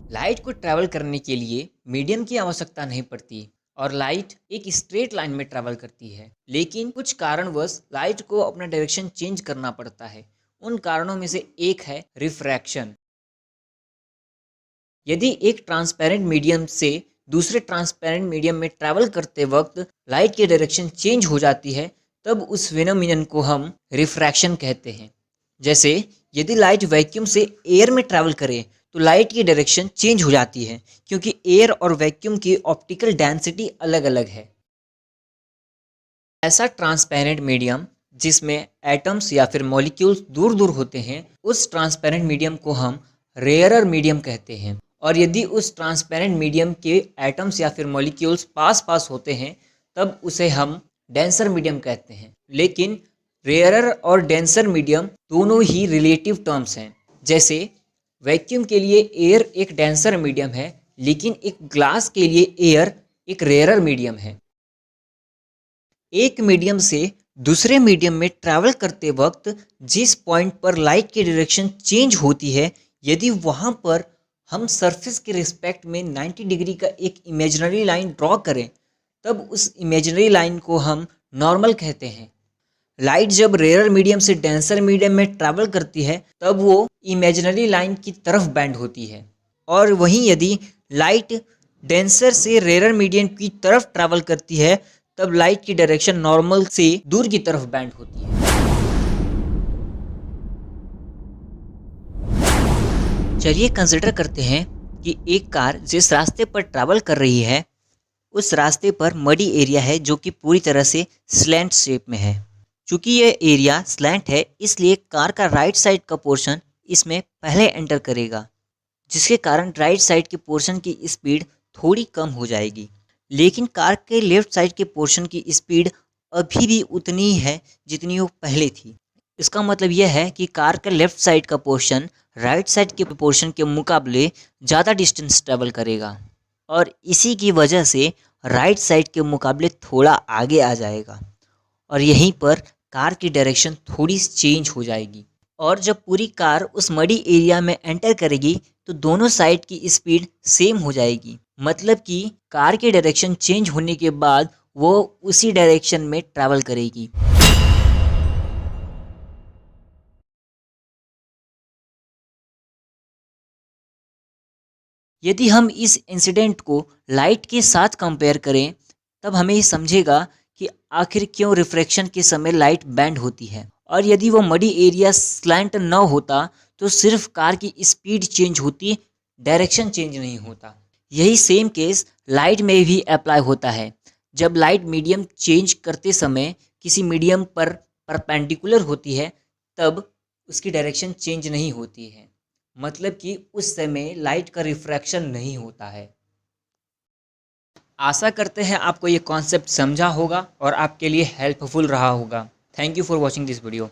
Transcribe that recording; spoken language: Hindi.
लाइट को ट्रैवल करने के लिए मीडियम की आवश्यकता नहीं पड़ती और लाइट एक स्ट्रेट लाइन में ट्रैवल करती है। लेकिन कुछ कारणवश लाइट को अपना डायरेक्शन चेंज करना पड़ता है। उन कारणों में से एक है रिफ्रैक्शन। यदि एक ट्रांसपेरेंट मीडियम से दूसरे ट्रांसपेरेंट मीडियम में ट्रैवल करते वक्त लाइट की डायरेक्शन चेंज हो जाती है, तब उस फिनोमिनन को हम रिफ्रैक्शन कहते हैं। जैसे यदि लाइट वैक्यूम से एयर में ट्रैवल करे तो लाइट की डायरेक्शन चेंज हो जाती है, क्योंकि एयर और वैक्यूम की ऑप्टिकल डेंसिटी अलग अलग है। ऐसा ट्रांसपेरेंट मीडियम जिसमें एटम्स या फिर मॉलिक्यूल्स दूर दूर होते हैं, उस ट्रांसपेरेंट मीडियम को हम रेयरर मीडियम कहते हैं। और यदि उस ट्रांसपेरेंट मीडियम के एटम्स या फिर मॉलिक्यूल्स पास पास होते हैं, तब उसे हम डेंसर मीडियम कहते हैं। लेकिन रेयरर और डेंसर मीडियम दोनों ही रिलेटिव टर्म्स हैं। जैसे वैक्यूम के लिए एयर एक डेंसर मीडियम है, लेकिन एक ग्लास के लिए एयर एक रेयरर मीडियम है। एक मीडियम से दूसरे मीडियम में ट्रैवल करते वक्त जिस पॉइंट पर लाइट की डायरेक्शन चेंज होती है, यदि वहाँ पर हम सरफेस के रिस्पेक्ट में 90 डिग्री का एक इमेजिनरी लाइन ड्रॉ करें, तब उस इमेजिनरी लाइन को हम नॉर्मल कहते हैं। लाइट जब रेयर मीडियम से डेंसर मीडियम में ट्रैवल करती है, तब वो इमेजिनरी लाइन की तरफ बेंड होती है। और वहीं यदि लाइट डेंसर से रेयर मीडियम की तरफ ट्रैवल करती है, तब लाइट की डायरेक्शन नॉर्मल से दूर की तरफ बेंड होती है। चलिए कंसिडर करते हैं कि एक कार जिस रास्ते पर ट्रैवल कर रही है, उस रास्ते पर मडी एरिया है जो कि पूरी तरह से स्लैंट शेप में है। चूंकि यह एरिया स्लैंट है, इसलिए कार का राइट साइड का पोर्शन इसमें पहले एंटर करेगा, जिसके कारण राइट साइड के पोर्शन की स्पीड थोड़ी कम हो जाएगी। लेकिन कार के लेफ्ट साइड के पोर्शन की स्पीड अभी भी उतनी ही है जितनी वो पहले थी। इसका मतलब यह है कि कार का लेफ्ट साइड का पोर्शन राइट साइड के पोर्शन के मुकाबले ज़्यादा डिस्टेंस ट्रैवल करेगा, और इसी की वजह से राइट साइड के मुकाबले थोड़ा आगे आ जाएगा, और यहीं पर कार की डायरेक्शन थोड़ी चेंज हो जाएगी। और जब पूरी कार उस मडी एरिया में एंटर करेगी तो दोनों साइड की स्पीड सेम हो जाएगी। मतलब कि कार की डायरेक्शन चेंज होने के बाद वो उसी डायरेक्शन में ट्रैवल करेगी। यदि हम इस इंसिडेंट को लाइट के साथ कंपेयर करें, तब हमें ये समझेगा कि आखिर क्यों रिफ्रैक्शन के समय लाइट बेंड होती है। और यदि वो मडी एरिया स्लैंट न होता तो सिर्फ कार की स्पीड चेंज होती, डायरेक्शन चेंज नहीं होता। यही सेम केस लाइट में भी अप्लाई होता है। जब लाइट मीडियम चेंज करते समय किसी मीडियम पर परपेंडिकुलर होती है, तब उसकी डायरेक्शन चेंज नहीं होती है। मतलब कि उस समय लाइट का रिफ्रैक्शन नहीं होता है। आशा करते हैं आपको ये कॉन्सेप्ट समझा होगा और आपके लिए हेल्पफुल रहा होगा। Thank you for watching this video.